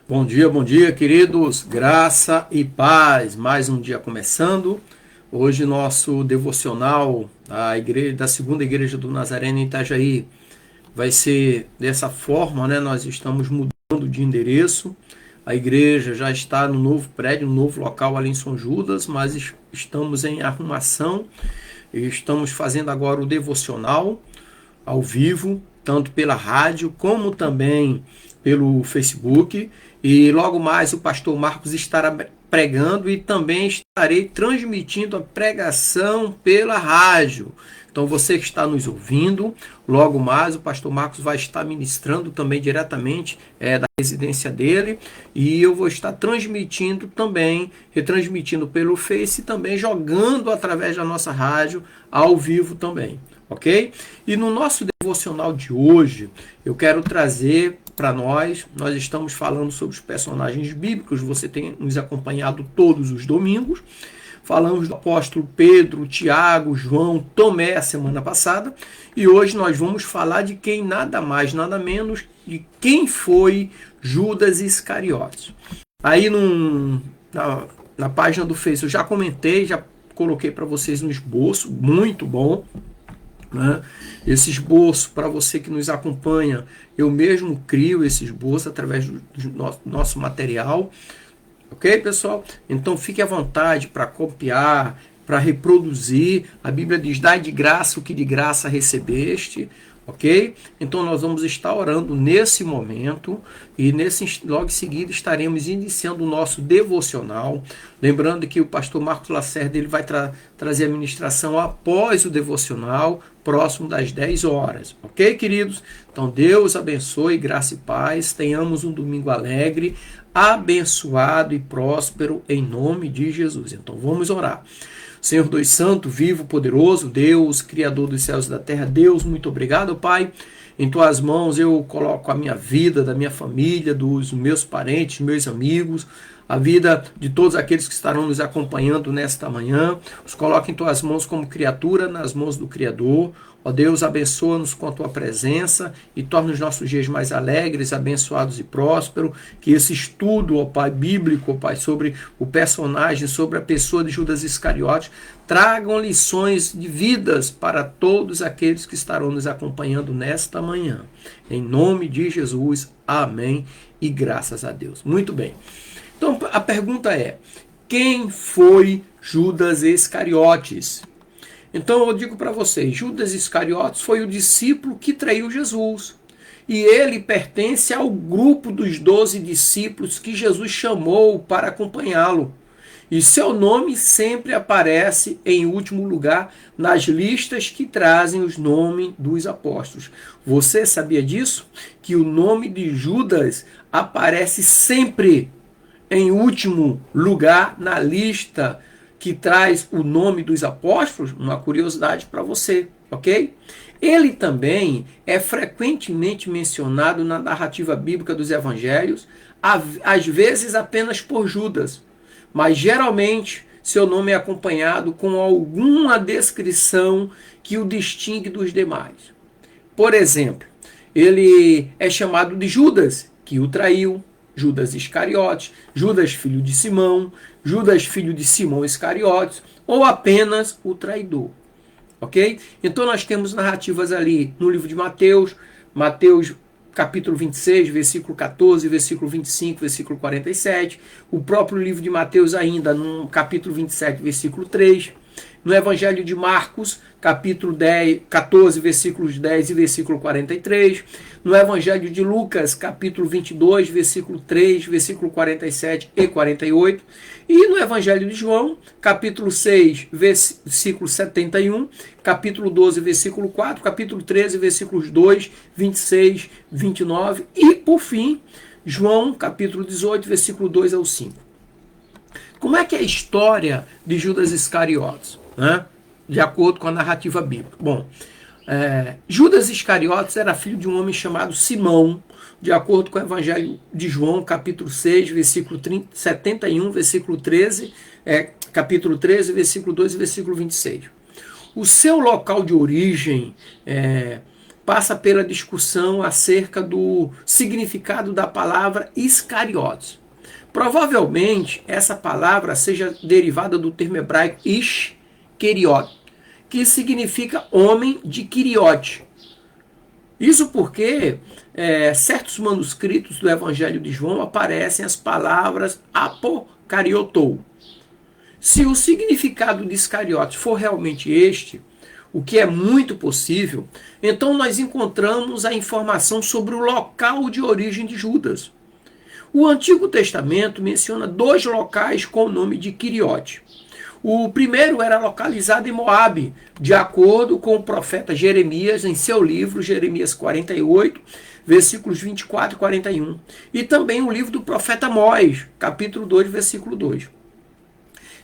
Bom dia, queridos. Graça e paz. Mais um dia começando. Hoje nosso devocional da Segunda Igreja do Nazareno em Itajaí vai ser dessa forma, né? Nós estamos mudando de endereço. A igreja já está no novo prédio, no novo local ali em São Judas, mas estamos em arrumação. E estamos fazendo agora o devocional ao vivo, tanto pela rádio como também pelo Facebook. E logo mais o pastor Marcos estará pregando e também estarei transmitindo a pregação pela rádio. Então você que está nos ouvindo, logo mais o pastor Marcos vai estar ministrando também diretamente da residência dele, e eu vou estar transmitindo também, retransmitindo pelo Face e também jogando através da nossa rádio ao vivo também, ok? E no nosso devocional de hoje, eu quero trazer para nós estamos falando sobre os personagens bíblicos, você tem nos acompanhado todos os domingos. Falamos do apóstolo Pedro, Tiago, João, Tomé a semana passada, e hoje nós vamos falar de quem nada mais, nada menos de quem foi Judas Iscariotes. Aí na página do Face eu já comentei, já coloquei para vocês um esboço muito bom, né? Esse esboço, para você que nos acompanha, eu mesmo crio esse esboço através do nosso material. Ok, pessoal? Então fique à vontade para copiar, para reproduzir. A Bíblia diz: dai de graça o que de graça recebeste. Ok? Então nós vamos estar orando nesse momento e logo em seguida estaremos iniciando o nosso devocional. Lembrando que o pastor Marcos Lacerda ele vai trazer a ministração após o devocional, próximo das 10 horas. Ok, queridos? Então Deus abençoe, graça e paz. Tenhamos um domingo alegre, abençoado e próspero em nome de Jesus. Então vamos orar. Senhor Deus Santo, vivo, poderoso, Deus, Criador dos céus e da terra, Deus, muito obrigado, Pai. Em Tuas mãos eu coloco a minha vida, da minha família, dos meus parentes, meus amigos, a vida de todos aqueles que estarão nos acompanhando nesta manhã. Os coloco em Tuas mãos como criatura, nas mãos do Criador. Ó Deus, abençoa-nos com a Tua presença e torna os nossos dias mais alegres, abençoados e prósperos. Que esse estudo, ó Pai, bíblico, ó Pai, sobre o personagem, sobre a pessoa de Judas Iscariotes, tragam lições de vidas para todos aqueles que estarão nos acompanhando nesta manhã. Em nome de Jesus, amém e graças a Deus. Muito bem. Então a pergunta é: quem foi Judas Iscariotes? Então eu digo para vocês, Judas Iscariotes foi o discípulo que traiu Jesus. E ele pertence ao grupo dos 12 discípulos que Jesus chamou para acompanhá-lo. E seu nome sempre aparece em último lugar nas listas que trazem os nomes dos apóstolos. Você sabia disso? Que o nome de Judas aparece sempre em último lugar na lista que traz o nome dos apóstolos? Uma curiosidade para você, ok? Ele também é frequentemente mencionado na narrativa bíblica dos evangelhos, às vezes apenas por Judas, mas geralmente seu nome é acompanhado com alguma descrição que o distingue dos demais. Por exemplo, ele é chamado de Judas, que o traiu, Judas Iscariotes, Judas filho de Simão, Judas filho de Simão Iscariotes, ou apenas o traidor. Ok? Então nós temos narrativas ali no livro de Mateus, Mateus capítulo 26, versículo 14, versículo 25, versículo 47, o próprio livro de Mateus ainda no capítulo 27, versículo 3, no Evangelho de Marcos, capítulo 14, versículos 10 e versículo 43, no Evangelho de Lucas, capítulo 22, versículo 3, versículo 47 e 48, e no Evangelho de João, capítulo 6, versículo 71, capítulo 12, versículo 4, capítulo 13, versículos 2, 26, 29 e, por fim, João, capítulo 18, versículo 2 ao 5. Como é que é a história de Judas Iscariotes, né? De acordo com a narrativa bíblica? Bom, Judas Iscariotes era filho de um homem chamado Simão, de acordo com o Evangelho de João, capítulo 6, versículo 71, versículo 13, capítulo 13, versículo 2 e versículo 26. O seu local de origem passa pela discussão acerca do significado da palavra Iscariotes. Provavelmente essa palavra seja derivada do termo hebraico Ish-Keriot, que significa homem de Quiriote. Isso porque certos manuscritos do Evangelho de João aparecem as palavras apocariotou. Se o significado de Iscariotes for realmente este, o que é muito possível, então nós encontramos a informação sobre o local de origem de Judas. O Antigo Testamento menciona 2 locais com o nome de Quiriote. O primeiro era localizado em Moabe, de acordo com o profeta Jeremias em seu livro Jeremias 48, versículos 24 e 41. E também o livro do profeta Amós, capítulo 2, versículo 2.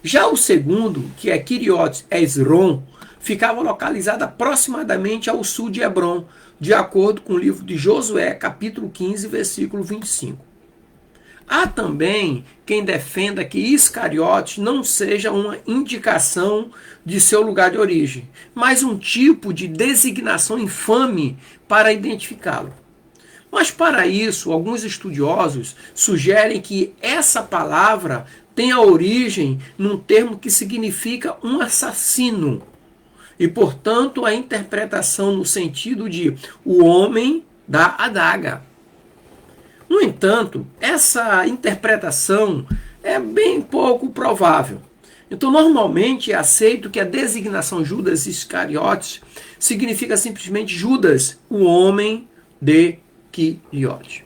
Já o segundo, que é Quiriotes Esrom, ficava localizado aproximadamente ao sul de Hebrom, de acordo com o livro de Josué, capítulo 15, versículo 25. Há também quem defenda que Iscariotes não seja uma indicação de seu lugar de origem, mas um tipo de designação infame para identificá-lo. Mas para isso, alguns estudiosos sugerem que essa palavra tem a origem num termo que significa um assassino, e portanto a interpretação no sentido de o homem da adaga. No entanto, essa interpretação é bem pouco provável. Então, normalmente é aceito que a designação Judas Iscariotes significa simplesmente Judas, o homem de Quiriote.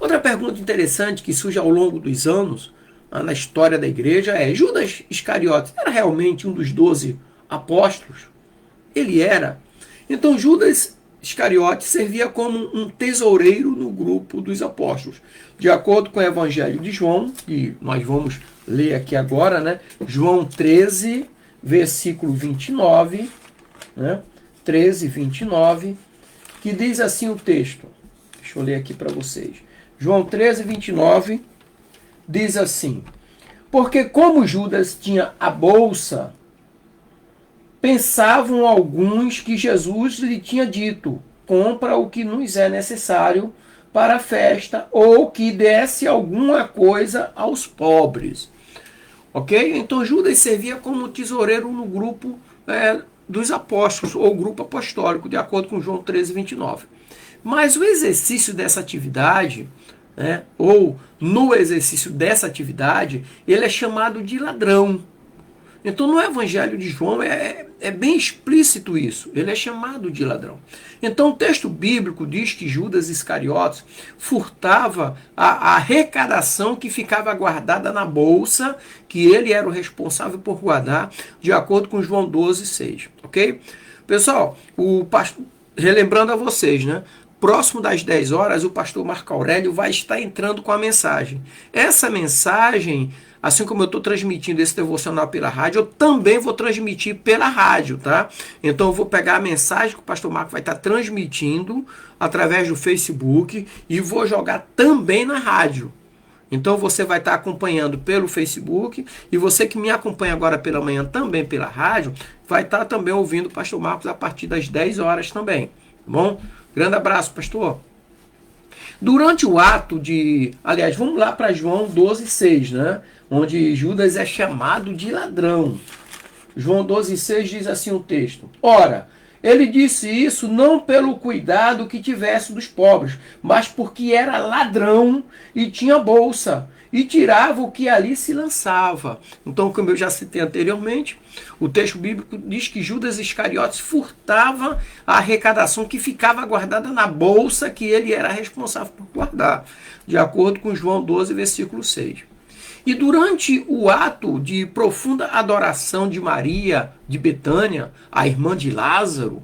Outra pergunta interessante que surge ao longo dos anos na história da igreja é: Judas Iscariotes era realmente um dos 12 apóstolos? Ele era. Então, Judas Iscariotes servia como um tesoureiro no grupo dos apóstolos. De acordo com o Evangelho de João, que nós vamos ler aqui agora, né? João 13, versículo 29, né? 13, 29, que diz assim o texto. Deixa eu ler aqui para vocês. João 13, 29, diz assim: porque como Judas tinha a bolsa, pensavam alguns que Jesus lhe tinha dito: compra o que nos é necessário para a festa, ou que desse alguma coisa aos pobres. Ok? Então Judas servia como tesoureiro no grupo dos apóstolos, ou grupo apostólico, de acordo com João 13, 29. Mas o exercício dessa atividade, ou no exercício dessa atividade, ele é chamado de ladrão. Então, no Evangelho de João é bem explícito isso. Ele é chamado de ladrão. Então, o texto bíblico diz que Judas Iscariotes furtava a arrecadação que ficava guardada na bolsa, que ele era o responsável por guardar, de acordo com João 12, 6. Ok? Pessoal, relembrando a vocês, né? Próximo das 10 horas, o pastor Marco Aurélio vai estar entrando com a mensagem. Essa mensagem, assim como eu estou transmitindo esse devocional pela rádio, eu também vou transmitir pela rádio, tá? Então eu vou pegar a mensagem que o pastor Marco vai estar transmitindo através do Facebook e vou jogar também na rádio. Então você vai estar acompanhando pelo Facebook, e você que me acompanha agora pela manhã também pela rádio, vai estar também ouvindo o pastor Marcos a partir das 10 horas também, tá bom? Grande abraço, pastor. Durante o ato de... Aliás, vamos lá para João 12, 6, né? Onde Judas é chamado de ladrão. João 12, 6 diz assim o texto: ora, ele disse isso não pelo cuidado que tivesse dos pobres, mas porque era ladrão e tinha bolsa, e tirava o que ali se lançava. Então, como eu já citei anteriormente, o texto bíblico diz que Judas Iscariotes furtava a arrecadação que ficava guardada na bolsa que ele era responsável por guardar, de acordo com João 12, versículo 6. E durante o ato de profunda adoração de Maria de Betânia, a irmã de Lázaro,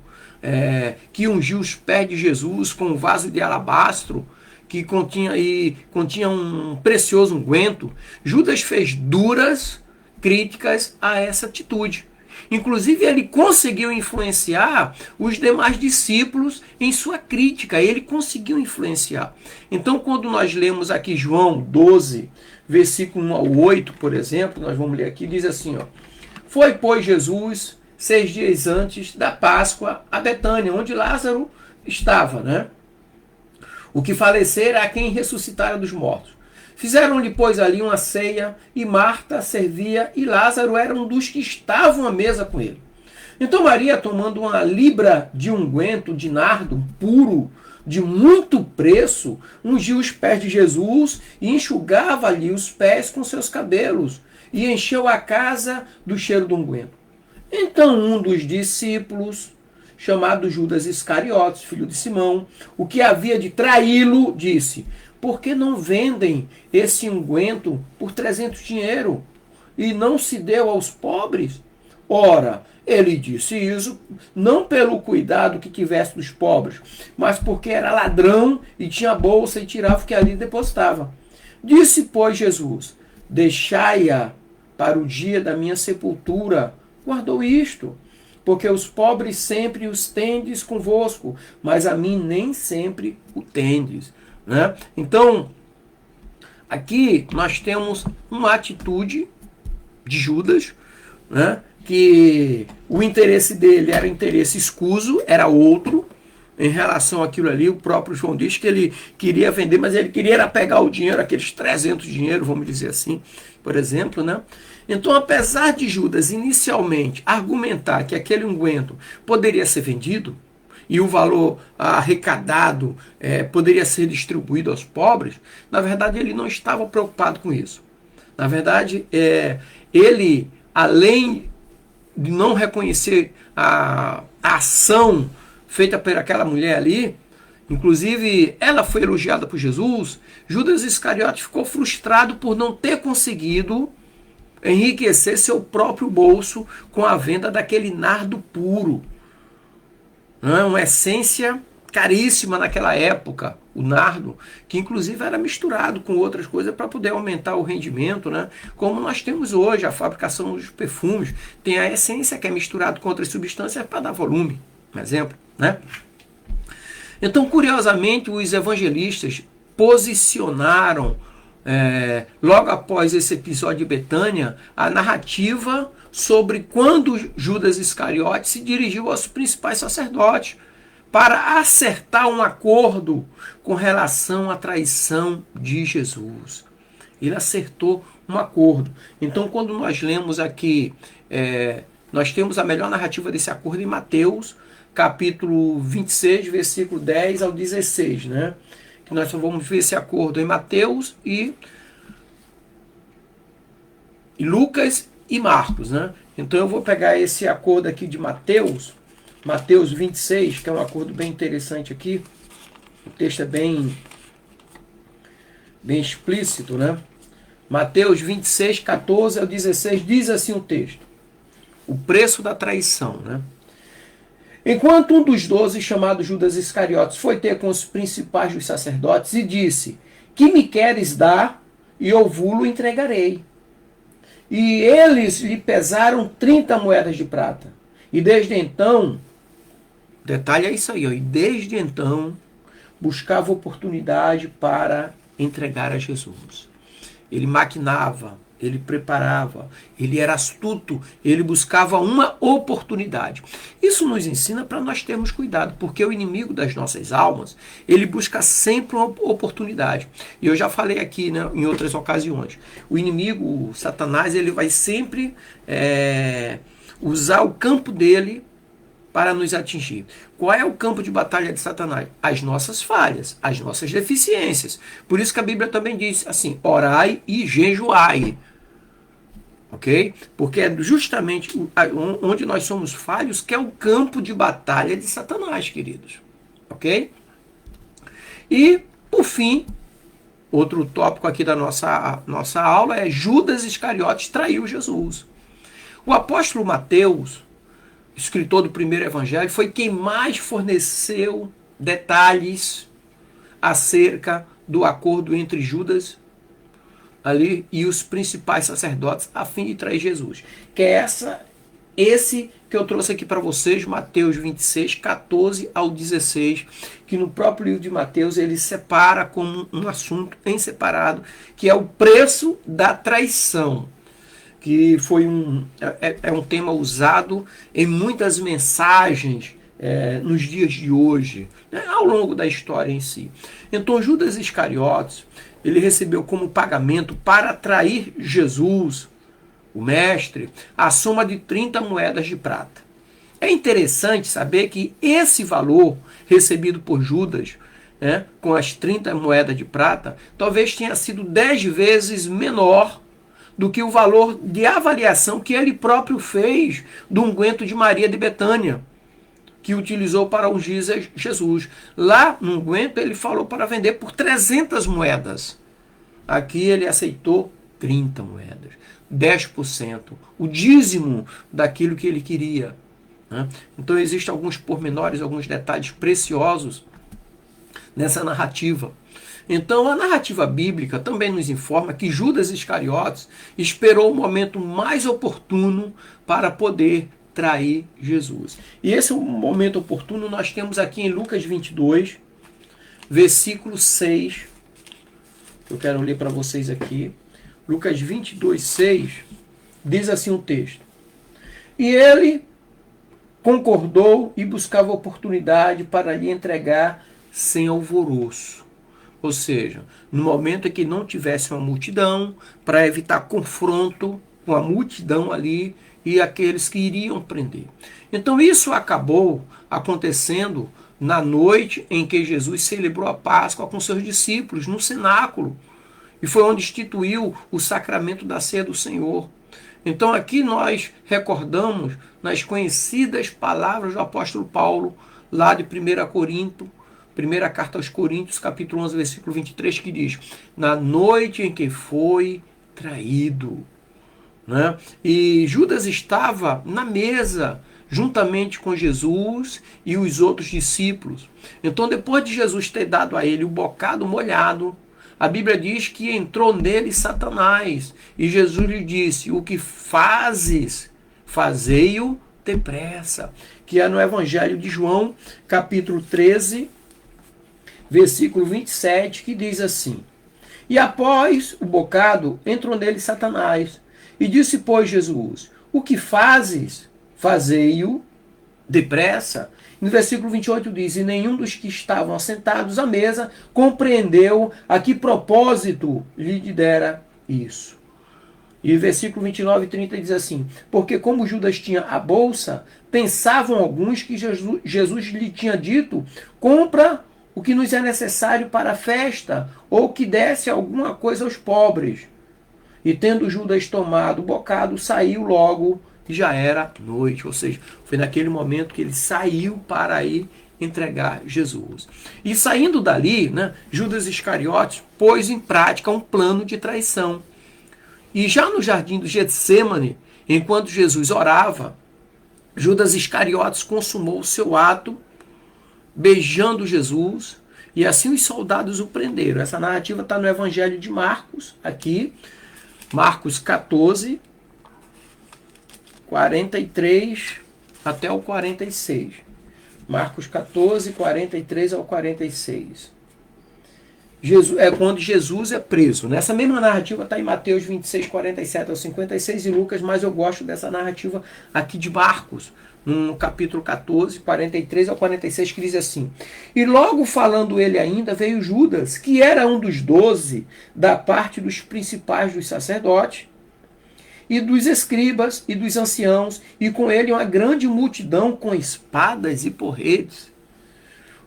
que ungiu os pés de Jesus com um vaso de alabastro, que continha um precioso unguento, Judas fez duras críticas a essa atitude. Inclusive, ele conseguiu influenciar os demais discípulos em sua crítica. Ele conseguiu influenciar. Então, quando nós lemos aqui João 12, versículo 1 ao 8, por exemplo, nós vamos ler aqui, diz assim, ó: foi, pois, Jesus 6 dias antes da Páscoa, a Betânia, onde Lázaro estava, né? O que falecer é quem ressuscitara dos mortos. Fizeram-lhe, pois, ali uma ceia, e Marta servia, e Lázaro era um dos que estavam à mesa com ele. Então Maria, tomando uma libra de unguento de nardo puro, de muito preço, ungiu os pés de Jesus e enxugava-lhe os pés com seus cabelos, e encheu a casa do cheiro do unguento. Então um dos discípulos, chamado Judas Iscariotes, filho de Simão, o que havia de traí-lo, disse: por que não vendem esse unguento por 300 dinheiro e não se deu aos pobres? Ora, ele disse isso não pelo cuidado que tivesse dos pobres, mas porque era ladrão e tinha bolsa e tirava o que ali depositava. Disse, pois, Jesus: deixai-a para o dia da minha sepultura. Guardou isto, porque os pobres sempre os tendes convosco, mas a mim nem sempre o tendes. Né? Então, aqui nós temos uma atitude de Judas, né? Que o interesse dele era interesse escuso, era outro, em relação àquilo ali. O próprio João diz que ele queria vender, mas ele queria pegar o dinheiro, aqueles 300 dinheiro, vamos dizer assim, por exemplo, né? Então, apesar de Judas inicialmente argumentar que aquele unguento poderia ser vendido e o valor arrecadado poderia ser distribuído aos pobres, na verdade ele não estava preocupado com isso. Na verdade, ele, além de não reconhecer a ação feita por aquela mulher ali, inclusive ela foi elogiada por Jesus, Judas Iscariote ficou frustrado por não ter conseguido enriquecer seu próprio bolso com a venda daquele nardo puro. Uma essência caríssima naquela época, o nardo, que inclusive era misturado com outras coisas para poder aumentar o rendimento, né? Como nós temos hoje, a fabricação dos perfumes, tem a essência que é misturado com outras substâncias para dar volume, um exemplo, né? Então, curiosamente, os evangelistas posicionaram, logo após esse episódio de Betânia, a narrativa sobre quando Judas Iscariote se dirigiu aos principais sacerdotes para acertar um acordo com relação à traição de Jesus. Ele acertou um acordo. Então, quando nós lemos aqui, nós temos a melhor narrativa desse acordo em Mateus, capítulo 26, versículo 10 ao 16, né? Que nós vamos ver esse acordo em Mateus e Lucas e Marcos, né? Então eu vou pegar esse acordo aqui de Mateus 26, que é um acordo bem interessante aqui. O texto é bem explícito, né? Mateus 26, 14 ao 16, diz assim o texto: o preço da traição, né? Enquanto um dos 12, chamado Judas Iscariotes, foi ter com os principais dos sacerdotes e disse: que me queres dar, e eu vou-lo entregarei. E eles lhe pesaram 30 moedas de prata. E desde então, detalhe é isso aí, e desde então buscava oportunidade para entregar a Jesus. Ele maquinava, ele preparava, ele era astuto, ele buscava uma oportunidade. Isso nos ensina para nós termos cuidado, porque o inimigo das nossas almas, ele busca sempre uma oportunidade. E eu já falei aqui, né, em outras ocasiões, o inimigo, o Satanás, ele vai sempre usar o campo dele para nos atingir. Qual é o campo de batalha de Satanás? As nossas falhas, as nossas deficiências. Por isso que a Bíblia também diz assim: orai e jejuai. Ok? Porque é justamente onde nós somos falhos que é o campo de batalha de Satanás, queridos. Ok? E, por fim, outro tópico aqui da nossa aula é Judas Iscariotes traiu Jesus. O apóstolo Mateus, escritor do primeiro evangelho, foi quem mais forneceu detalhes acerca do acordo entre Judas ali e os principais sacerdotes a fim de trair Jesus. Que é esse que eu trouxe aqui para vocês, Mateus 26, 14 ao 16, que no próprio livro de Mateus ele separa como um assunto em separado, que é o preço da traição. que foi um tema usado em muitas mensagens nos dias de hoje, né, ao longo da história em si. Então Judas Iscariotes, ele recebeu como pagamento para atrair Jesus, o mestre, a soma de 30 moedas de prata. É interessante saber que esse valor recebido por Judas, né, com as 30 moedas de prata, talvez tenha sido 10 vezes menor do que o valor de avaliação que ele próprio fez do unguento de Maria de Betânia, que utilizou para ungir Jesus. Lá no unguento ele falou para vender por 300 moedas. Aqui ele aceitou 30 moedas, 10%, o dízimo daquilo que ele queria. Né? Então existem alguns pormenores, alguns detalhes preciosos nessa narrativa. Então a narrativa bíblica também nos informa que Judas Iscariotes esperou o momento mais oportuno para poder trair Jesus. E esse momento oportuno nós temos aqui em Lucas 22, versículo 6. Eu quero ler para vocês aqui. Lucas 22, 6, diz assim o texto. E ele concordou e buscava oportunidade para lhe entregar sem alvoroço. Ou seja, no momento em que não tivesse uma multidão, para evitar confronto com a multidão ali e aqueles que iriam prender. Então isso acabou acontecendo na noite em que Jesus celebrou a Páscoa com seus discípulos, no cenáculo. E foi onde instituiu o sacramento da ceia do Senhor. Então aqui nós recordamos nas conhecidas palavras do apóstolo Paulo, lá de 1 Corinto, primeira carta aos Coríntios, capítulo 11, versículo 23, que diz: na noite em que foi traído. Né? E Judas estava na mesa, juntamente com Jesus e os outros discípulos. Então, depois de Jesus ter dado a ele o bocado molhado, a Bíblia diz que entrou nele Satanás. E Jesus lhe disse: o que fazes, fazei-o depressa. Que é no Evangelho de João, capítulo 13, versículo 27, que diz assim: e após o bocado, entrou nele Satanás. E disse, pois, Jesus: o que fazes, fazei-o depressa. No versículo 28 diz: e nenhum dos que estavam assentados à mesa compreendeu a que propósito lhe dera isso. E versículo 29 e 30 diz assim: porque como Judas tinha a bolsa, pensavam alguns que Jesus lhe tinha dito: compra o que nos é necessário para a festa, ou que desse alguma coisa aos pobres. E tendo Judas tomado o bocado, saiu logo e já era noite. Ou seja, foi naquele momento que ele saiu para ir entregar Jesus. E saindo dali, né, Judas Iscariotes pôs em prática um plano de traição. E já no jardim do Getsêmani, enquanto Jesus orava, Judas Iscariotes consumou o seu ato, beijando Jesus, e assim os soldados o prenderam. Essa narrativa está no Evangelho de Marcos, aqui, Marcos 14, 43 até o 46. Marcos 14, 43 ao 46. É quando Jesus é preso. Nessa mesma narrativa está em Mateus 26, 47 ao 56 e Lucas, mas eu gosto dessa narrativa aqui de Marcos, no capítulo 14, 43 ao 46, que diz assim: e logo falando ele ainda, veio Judas, que era um dos 12, da parte dos principais dos sacerdotes, e dos escribas, e dos anciãos, e com ele uma grande multidão com espadas e porretes.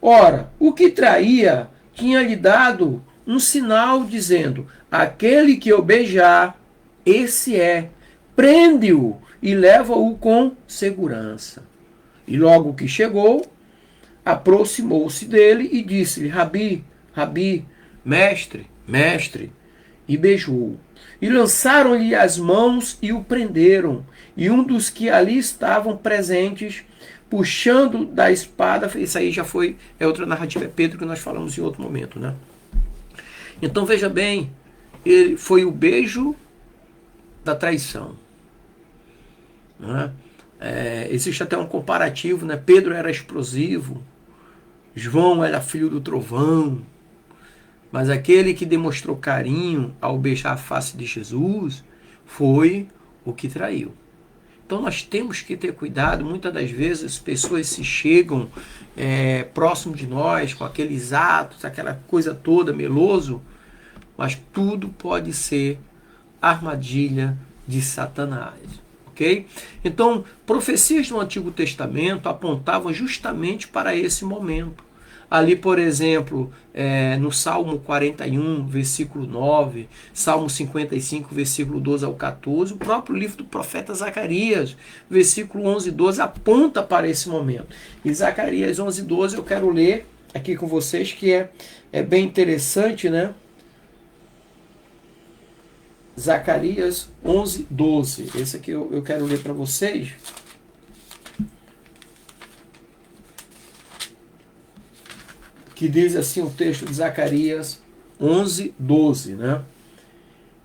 Ora, o que traía tinha lhe dado um sinal, dizendo: aquele que eu beijar, esse é, prende-o e leva-o com segurança. E logo que chegou, aproximou-se dele e disse-lhe: Rabi, Rabi, mestre, mestre, e beijou-o. E lançaram-lhe as mãos e o prenderam. E um dos que ali estavam presentes, puxando da espada, isso aí já foi, é outra narrativa, é Pedro, que nós falamos em outro momento, né? Então veja bem, ele foi o beijo da traição. Né? Existe até um comparativo, né? Pedro era explosivo, João era filho do trovão, mas aquele que demonstrou carinho ao beijar a face de Jesus foi o que traiu. Então nós temos que ter cuidado. Muitas das vezes as pessoas se chegam próximo de nós com aqueles atos, aquela coisa toda, meloso, mas tudo pode ser armadilha de Satanás. Ok? Então, profecias do Antigo Testamento apontavam justamente para esse momento. Ali, por exemplo, no Salmo 41, versículo 9, Salmo 55, versículo 12 ao 14, o próprio livro do profeta Zacarias, versículo 11 e 12, aponta para esse momento. E Zacarias 11 e 12 eu quero ler aqui com vocês, que é bem interessante, né? Zacarias 11, 12. Esse aqui eu quero ler para vocês. Que diz assim o texto de Zacarias 11, 12, né?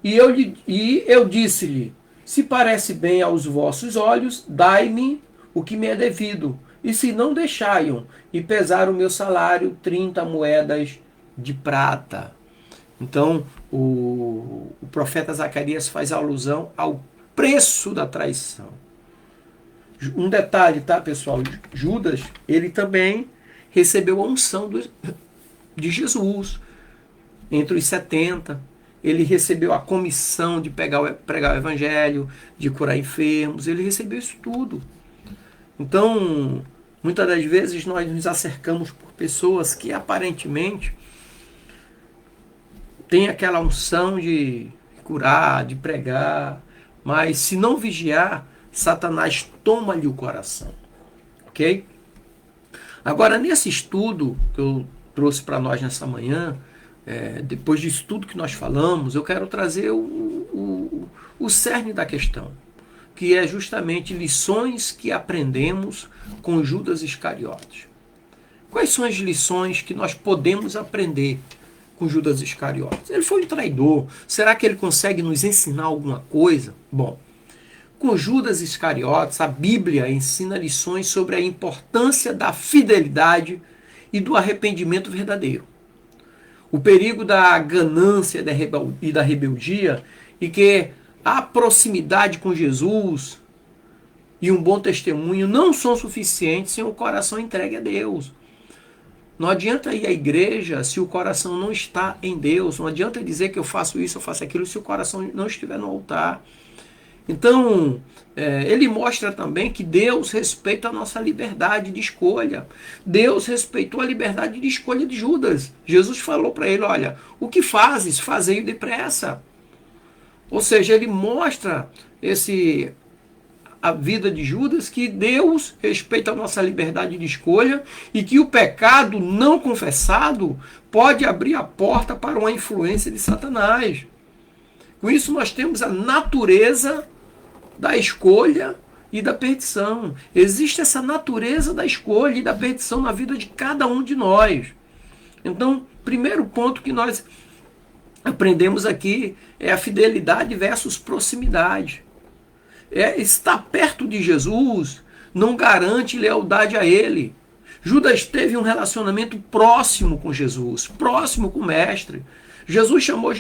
E eu disse-lhe, se parece bem aos vossos olhos, dai-me o que me é devido. E se não deixai-o, e pesar o meu salário 30 moedas de prata. Então, o profeta Zacarias faz alusão ao preço da traição. Um detalhe, tá, pessoal? Judas, ele também recebeu a unção de Jesus. Entre os 70, ele recebeu a comissão de pregar o evangelho, de curar enfermos, ele recebeu isso tudo. Então, muitas das vezes nós nos acercamos por pessoas que aparentemente têm aquela unção de curar, de pregar, mas se não vigiar, Satanás toma-lhe o coração. Ok? Agora, nesse estudo que eu trouxe para nós nessa manhã, depois disso tudo que nós falamos, eu quero trazer o cerne da questão, que é justamente lições que aprendemos com Judas Iscariotes. Quais são as lições que nós podemos aprender com Judas Iscariotes? Ele foi um traidor. Será que ele consegue nos ensinar alguma coisa? Bom, com Judas Iscariotes, a Bíblia ensina lições sobre a importância da fidelidade e do arrependimento verdadeiro. O perigo da ganância e da rebeldia, e que a proximidade com Jesus e um bom testemunho não são suficientes sem o coração entregue a Deus. Não adianta ir à igreja se o coração não está em Deus. Não adianta dizer que eu faço isso, eu faço aquilo, se o coração não estiver no altar. Então, ele mostra também que Deus respeita a nossa liberdade de escolha. Deus respeitou a liberdade de escolha de Judas. Jesus falou para ele, olha, o que fazes, fazei-o depressa. Ou seja, ele mostra a vida de Judas, que Deus respeita a nossa liberdade de escolha e que o pecado não confessado pode abrir a porta para uma influência de Satanás. Com isso nós temos a natureza da escolha e da perdição. Existe essa natureza da escolha e da perdição na vida de cada um de nós. Então, primeiro ponto que nós aprendemos aqui é a fidelidade versus proximidade. Estar perto de Jesus não garante lealdade a ele. Judas teve um relacionamento próximo com Jesus, próximo com o mestre. Judas chamou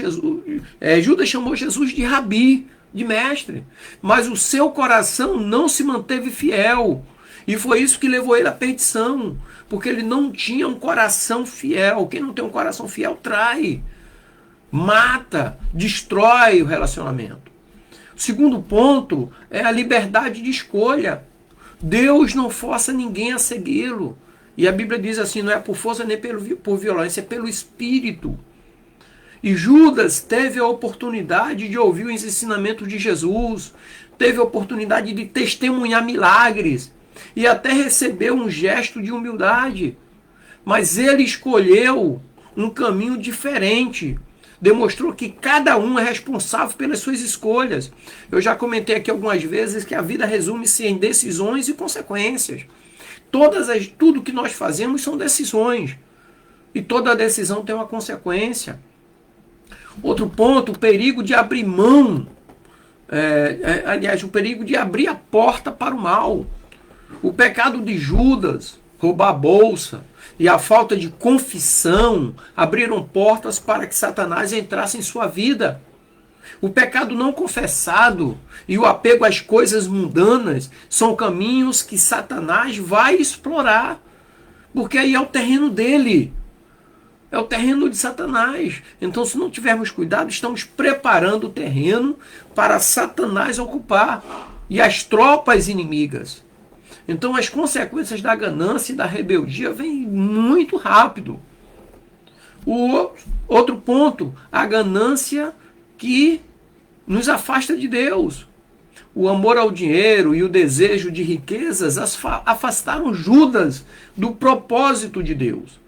Jesus de rabi, de mestre, mas o seu coração não se manteve fiel, e foi isso que levou ele à perdição, porque ele não tinha um coração fiel. Quem não tem um coração fiel trai, mata, destrói o relacionamento. O segundo ponto é a liberdade de escolha. Deus não força ninguém a segui-lo, e a Bíblia diz assim, não é por força nem por violência, é pelo Espírito. E Judas teve a oportunidade de ouvir os ensinamentos de Jesus, teve a oportunidade de testemunhar milagres e até receber um gesto de humildade. Mas ele escolheu um caminho diferente. Demonstrou que cada um é responsável pelas suas escolhas. Eu já comentei aqui algumas vezes que a vida resume-se em decisões e consequências. Tudo que nós fazemos são decisões. E toda decisão tem uma consequência. Outro ponto, o perigo de abrir mão, o perigo de abrir a porta para o mal. O pecado de Judas, roubar a bolsa, e a falta de confissão abriram portas para que Satanás entrasse em sua vida. O pecado não confessado e o apego às coisas mundanas são caminhos que Satanás vai explorar, porque aí é o terreno dele. É o terreno de Satanás. Então, se não tivermos cuidado, estamos preparando o terreno para Satanás ocupar e as tropas inimigas. Então, as consequências da ganância e da rebeldia vêm muito rápido. O outro ponto, a ganância que nos afasta de Deus. O amor ao dinheiro e o desejo de riquezas afastaram Judas do propósito de Deus.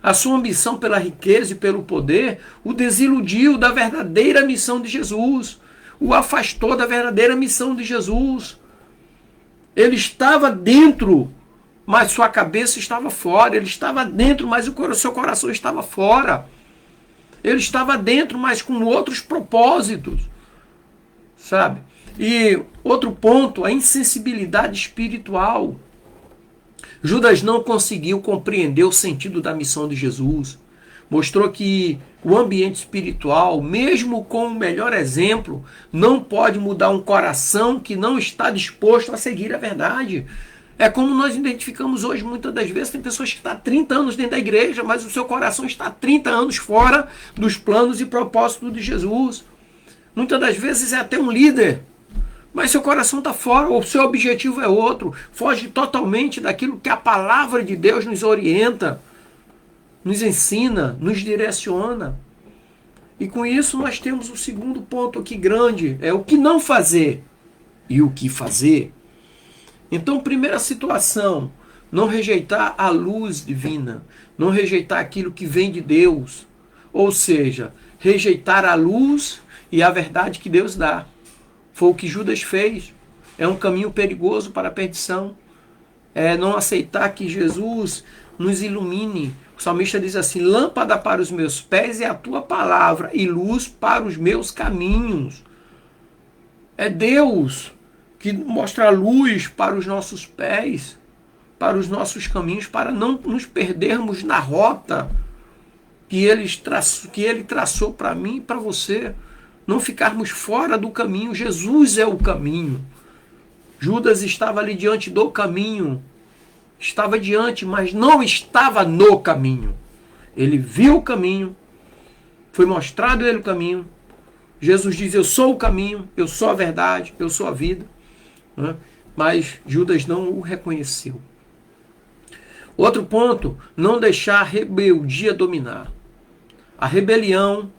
A sua ambição pela riqueza e pelo poder o desiludiu da verdadeira missão de Jesus, o afastou da verdadeira missão de Jesus. Ele estava dentro, mas sua cabeça estava fora. Ele estava dentro, mas o seu coração estava fora. Ele estava dentro, mas com outros propósitos, sabe? E outro ponto, a insensibilidade espiritual. Judas não conseguiu compreender o sentido da missão de Jesus. Mostrou que o ambiente espiritual, mesmo com o melhor exemplo, não pode mudar um coração que não está disposto a seguir a verdade. É como nós identificamos hoje, muitas das vezes, tem pessoas que estão há 30 anos dentro da igreja, mas o seu coração está há 30 anos fora dos planos e propósitos de Jesus. Muitas das vezes é até um líder, mas seu coração está fora, o seu objetivo é outro, foge totalmente daquilo que a palavra de Deus nos orienta, nos ensina, nos direciona. E com isso nós temos o segundo ponto aqui grande, é o que não fazer e o que fazer. Então, primeira situação, não rejeitar a luz divina, não rejeitar aquilo que vem de Deus, ou seja, rejeitar a luz e a verdade que Deus dá. Foi o que Judas fez. É um caminho perigoso para a perdição. É não aceitar que Jesus nos ilumine. O salmista diz assim: lâmpada para os meus pés é a tua palavra e luz para os meus caminhos. É Deus que mostra a luz para os nossos pés, para os nossos caminhos, para não nos perdermos na rota que Ele traçou para mim e para você. Não ficarmos fora do caminho. Jesus é o caminho. Judas estava ali diante do caminho. Estava diante, mas não estava no caminho. Ele viu o caminho. Foi mostrado a ele o caminho. Jesus diz: eu sou o caminho, eu sou a verdade, eu sou a vida. Mas Judas não o reconheceu. Outro ponto, não deixar a rebeldia dominar. A rebelião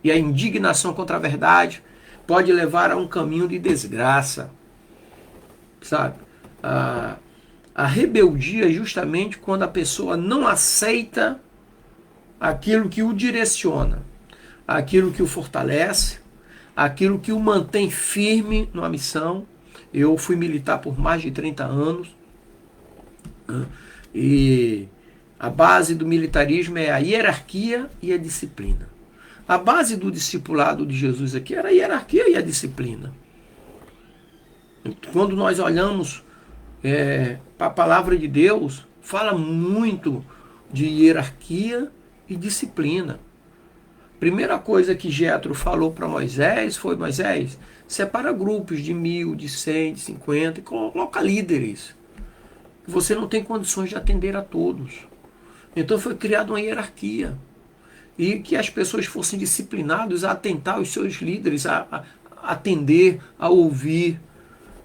e a indignação contra a verdade pode levar a um caminho de desgraça. Sabe? A rebeldia é justamente quando a pessoa não aceita aquilo que o direciona, aquilo que o fortalece, aquilo que o mantém firme numa missão. Eu fui militar por mais de 30 anos e a base do militarismo é a hierarquia e a disciplina. A base do discipulado de Jesus aqui era a hierarquia e a disciplina. Quando nós olhamos para a palavra de Deus, fala muito de hierarquia e disciplina. Primeira coisa que Jetro falou para Moisés foi: Moisés, separa grupos de 1000, de 100, de 50 e coloca líderes. Você não tem condições de atender a todos. Então foi criada uma hierarquia. E que as pessoas fossem disciplinadas a atentar os seus líderes, a atender, a ouvir.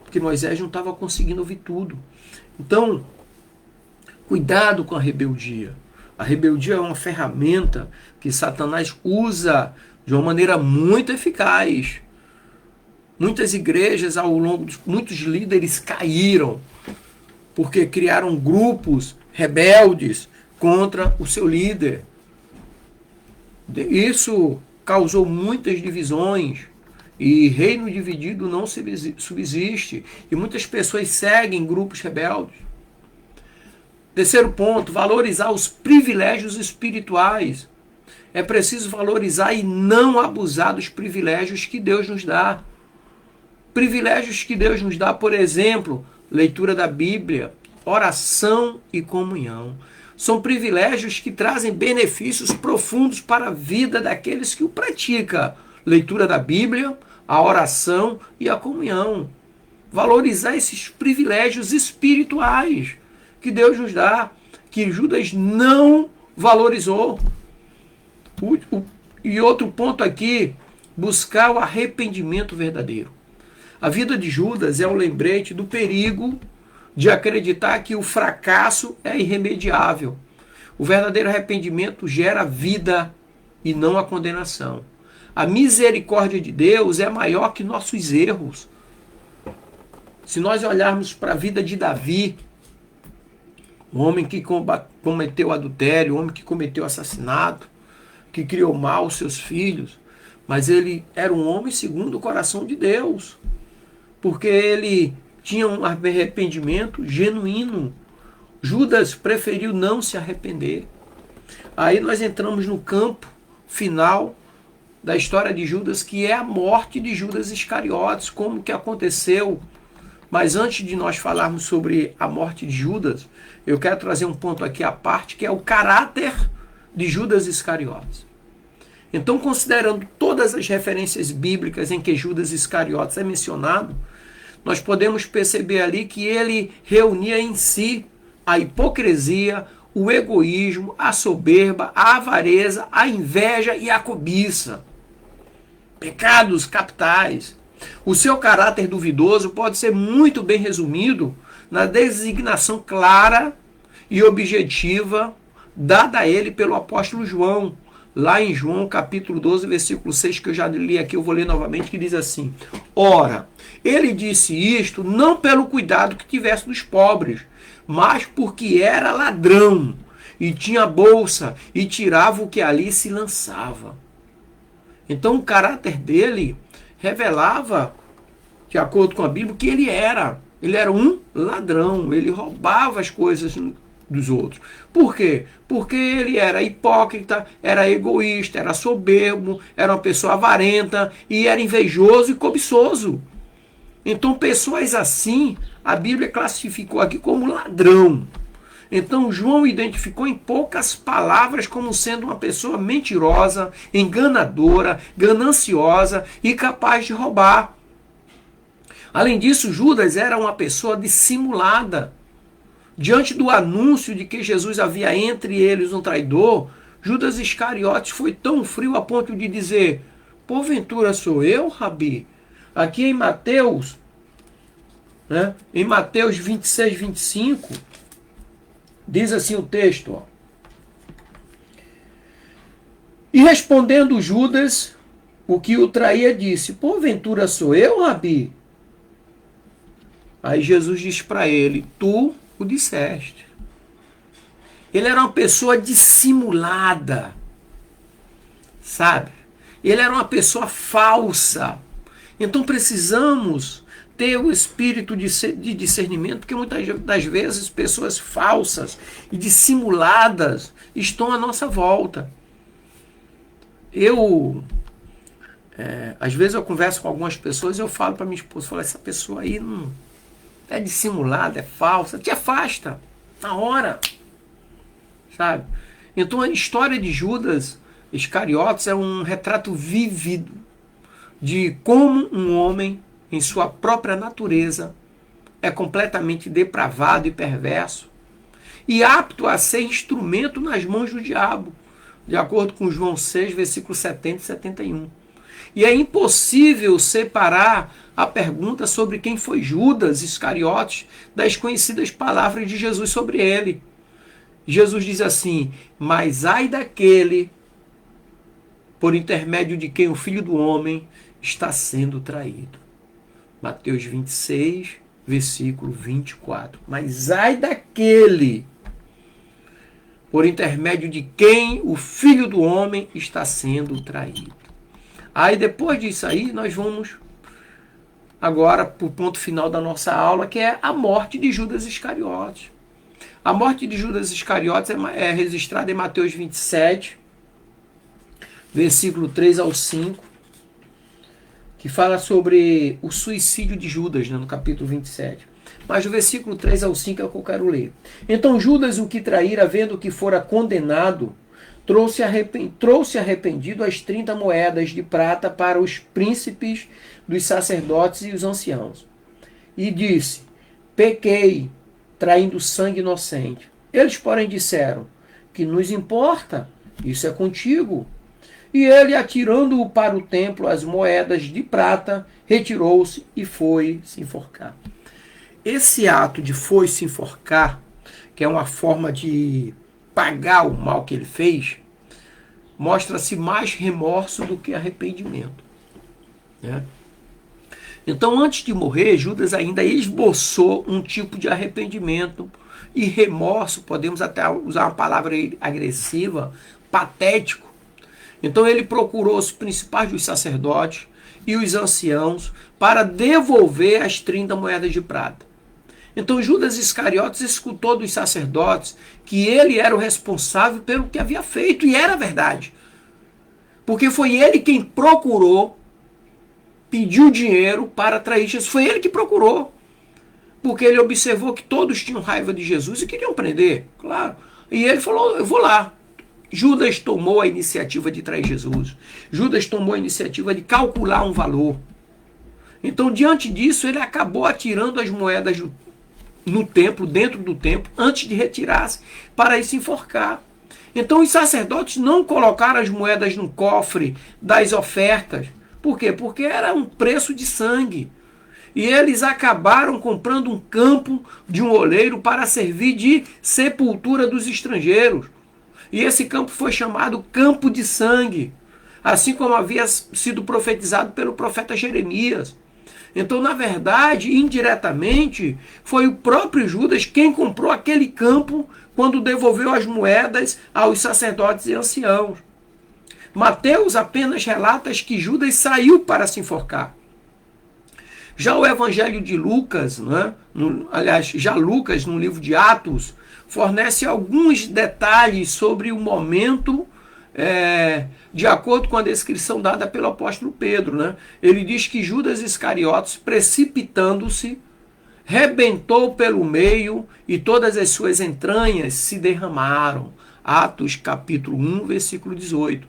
Porque Moisés não estava conseguindo ouvir tudo. Então, cuidado com a rebeldia. A rebeldia é uma ferramenta que Satanás usa de uma maneira muito eficaz. Muitas igrejas, ao longo de muitos líderes caíram porque criaram grupos rebeldes contra o seu líder. Isso causou muitas divisões e reino dividido não subsiste. E muitas pessoas seguem grupos rebeldes. Terceiro ponto, valorizar os privilégios espirituais. É preciso valorizar e não abusar dos privilégios que Deus nos dá. Privilégios que Deus nos dá, por exemplo, leitura da Bíblia, oração e comunhão. São privilégios que trazem benefícios profundos para a vida daqueles que o praticam. leitura da Bíblia, a oração e a comunhão. Valorizar esses privilégios espirituais que Deus nos dá, que Judas não valorizou. E outro ponto aqui, buscar o arrependimento verdadeiro. A vida de Judas é um lembrete do perigo de acreditar que o fracasso é irremediável. O verdadeiro arrependimento gera vida e não a condenação. A misericórdia de Deus é maior que nossos erros. Se nós olharmos para a vida de Davi, o homem que cometeu adultério, o homem que cometeu assassinato, que criou mal aos seus filhos, mas ele era um homem segundo o coração de Deus, porque ele tinha um arrependimento genuíno. Judas preferiu não se arrepender. Aí nós entramos no campo final da história de Judas, que é a morte de Judas Iscariotes, como que aconteceu. Mas antes de nós falarmos sobre a morte de Judas, eu quero trazer um ponto aqui à parte, que é o caráter de Judas Iscariotes. Então, considerando todas as referências bíblicas em que Judas Iscariotes é mencionado, nós podemos perceber ali que ele reunia em si a hipocrisia, o egoísmo, a soberba, a avareza, a inveja e a cobiça. Pecados capitais. O seu caráter duvidoso pode ser muito bem resumido na designação clara e objetiva dada a ele pelo apóstolo João, lá em João capítulo 12, versículo 6, que eu já li aqui, eu vou ler novamente, que diz assim: ora, ele disse isto não pelo cuidado que tivesse dos pobres, mas porque era ladrão, e tinha bolsa, e tirava o que ali se lançava. Então o caráter dele revelava, de acordo com a Bíblia, que ele era um ladrão, ele roubava as coisas dos outros. Por quê? Porque ele era hipócrita, era egoísta, era soberbo, era uma pessoa avarenta e era invejoso e cobiçoso. Então, pessoas assim, a Bíblia classificou aqui como ladrão. Então, João identificou em poucas palavras como sendo uma pessoa mentirosa, enganadora, gananciosa e capaz de roubar. Além disso, Judas era uma pessoa dissimulada. Diante do anúncio de que Jesus havia entre eles um traidor, Judas Iscariotes foi tão frio a ponto de dizer: porventura sou eu, Rabi? Aqui em Mateus, em Mateus 26, 25, diz assim o texto: ó. E respondendo Judas, o que o traía, disse: porventura sou eu, Rabi? Aí Jesus diz para ele: tu o disseste. Ele era uma pessoa dissimulada, sabe? Ele era uma pessoa falsa. Então precisamos ter o espírito de discernimento, porque muitas das vezes pessoas falsas e dissimuladas estão à nossa volta. Às vezes eu converso com algumas pessoas e eu falo para minha esposa, essa pessoa aí não é dissimulada, é falsa, te afasta na hora, sabe? Então a história de Judas Iscariotes é um retrato vívido de como um homem, em sua própria natureza, é completamente depravado e perverso e apto a ser instrumento nas mãos do diabo, de acordo com João 6, versículos 70 e 71. E é impossível separar a pergunta sobre quem foi Judas Iscariotes das conhecidas palavras de Jesus sobre ele. Jesus diz assim: mas ai daquele por intermédio de quem o Filho do Homem está sendo traído. Mateus 26, versículo 24. Mas ai daquele por intermédio de quem o Filho do Homem está sendo traído. Aí depois disso aí, nós vamos agora para o ponto final da nossa aula, que é a morte de Judas Iscariotes. A morte de Judas Iscariotes é registrada em Mateus 27, versículo 3 ao 5, que fala sobre o suicídio de Judas, no capítulo 27. Mas do versículo 3 ao 5 é o que eu quero ler. Então Judas, o que traíra, vendo que fora condenado, trouxe arrependido as 30 moedas de prata para os príncipes dos sacerdotes e os anciãos. E disse: pequei, traindo sangue inocente. Eles, porém, disseram: que nos importa? Isso é contigo. E ele, atirando-o para o templo as moedas de prata, retirou-se e foi se enforcar. Esse ato de foi se enforcar, que é uma forma de pagar o mal que ele fez, mostra-se mais remorso do que arrependimento, né? Então, antes de morrer, Judas ainda esboçou um tipo de arrependimento e remorso, podemos até usar uma palavra agressiva, patético. Então ele procurou os principais dos sacerdotes e os anciãos para devolver as 30 moedas de prata. Então Judas Iscariotes escutou dos sacerdotes que ele era o responsável pelo que havia feito, e era verdade. Porque foi ele quem procurou, pediu dinheiro para trair Jesus. Foi ele que procurou. Porque ele observou que todos tinham raiva de Jesus e queriam prender, claro. E ele falou: eu vou lá. Judas tomou a iniciativa de trair Jesus. Judas tomou a iniciativa de calcular um valor. Então, diante disso, ele acabou atirando as moedas no templo, dentro do templo, antes de retirar-se, para ir se enforcar. Então, os sacerdotes não colocaram as moedas no cofre das ofertas. Por quê? Porque era um preço de sangue. E eles acabaram comprando um campo de um oleiro para servir de sepultura dos estrangeiros. E esse campo foi chamado Campo de Sangue, assim como havia sido profetizado pelo profeta Jeremias. Então, na verdade, indiretamente, foi o próprio Judas quem comprou aquele campo quando devolveu as moedas aos sacerdotes e anciãos. Mateus apenas relata que Judas saiu para se enforcar. Já o Evangelho de Lucas, né? Aliás, já Lucas, no livro de Atos, fornece alguns detalhes sobre o momento, de acordo com a descrição dada pelo apóstolo Pedro, né? Ele diz que Judas Iscariotes, precipitando-se, rebentou pelo meio e todas as suas entranhas se derramaram. Atos capítulo 1, versículo 18.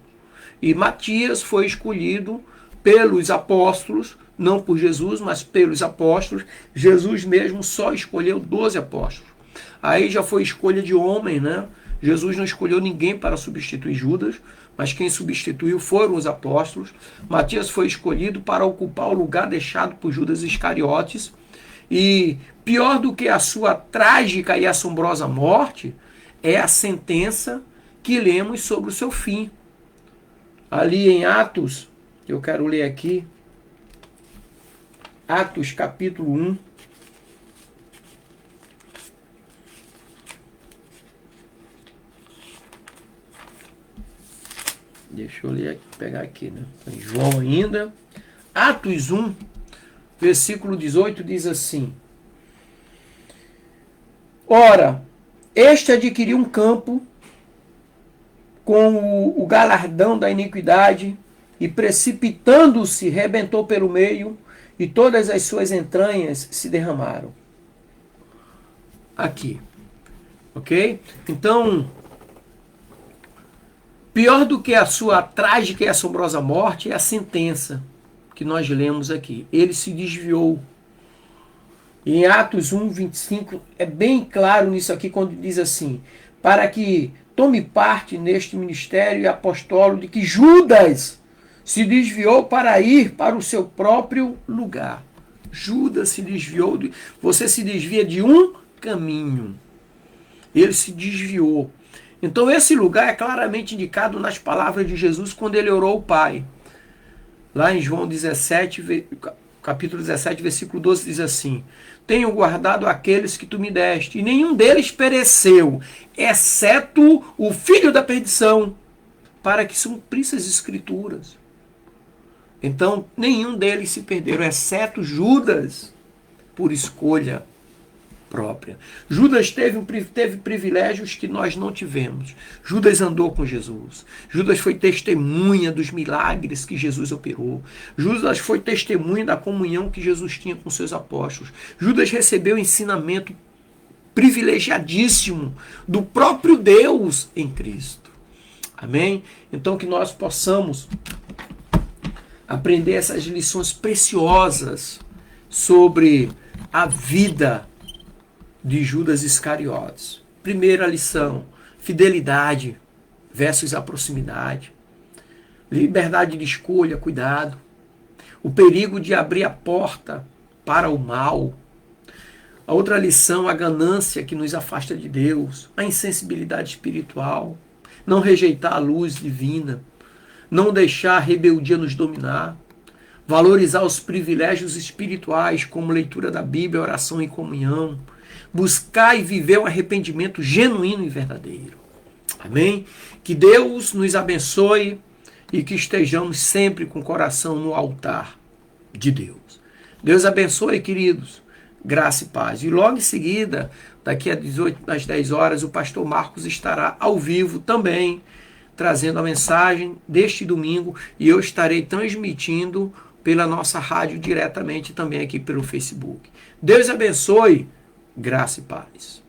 E Matias foi escolhido pelos apóstolos, não por Jesus, mas pelos apóstolos. Jesus mesmo só escolheu 12 apóstolos. Aí já foi escolha de homem, né? Jesus não escolheu ninguém para substituir Judas, mas quem substituiu foram os apóstolos. Matias foi escolhido para ocupar o lugar deixado por Judas Iscariotes. E pior do que a sua trágica e assombrosa morte é a sentença que lemos sobre o seu fim. Ali em Atos, que eu quero ler aqui, Atos capítulo 1. Deixa eu ler, pegar aqui, né? Em João ainda. Atos 1, versículo 18, diz assim: ora, este adquiriu um campo com o galardão da iniquidade, e precipitando-se, rebentou pelo meio, e todas as suas entranhas se derramaram. Aqui. Ok? Então, pior do que a sua trágica e assombrosa morte é a sentença que nós lemos aqui. Ele se desviou. Em Atos 1, 25, é bem claro nisso aqui, quando diz assim: para que tome parte neste ministério apostólico de que Judas se desviou para ir para o seu próprio lugar. Judas se desviou. Você se desvia de um caminho. Ele se desviou. Então esse lugar é claramente indicado nas palavras de Jesus quando ele orou ao Pai. Lá em João 17, capítulo 17, versículo 12, diz assim: tenho guardado aqueles que tu me deste, e nenhum deles pereceu, exceto o filho da perdição, para que se cumprisse as escrituras. Então, nenhum deles se perderam, exceto Judas, por escolha própria. Judas teve privilégios que nós não tivemos. Judas andou com Jesus. Judas foi testemunha dos milagres que Jesus operou. Judas foi testemunha da comunhão que Jesus tinha com seus apóstolos. Judas recebeu ensinamento privilegiadíssimo do próprio Deus em Cristo. Amém? Então que nós possamos aprender essas lições preciosas sobre a vida de Judas Iscariotes. Primeira lição, fidelidade versus a proximidade. Liberdade de escolha, cuidado. O perigo de abrir a porta para o mal. A outra lição, a ganância que nos afasta de Deus. A insensibilidade espiritual. Não rejeitar a luz divina. Não deixar a rebeldia nos dominar. Valorizar os privilégios espirituais, como leitura da Bíblia, oração e comunhão. Buscar e viver um arrependimento genuíno e verdadeiro. Amém? Que Deus nos abençoe e que estejamos sempre com o coração no altar de Deus. Deus abençoe, queridos. Graça e paz. E logo em seguida, daqui às 10 horas, o pastor Marcos estará ao vivo também, trazendo a mensagem deste domingo, e eu estarei transmitindo pela nossa rádio diretamente também aqui pelo Facebook. Deus abençoe. Graça e paz.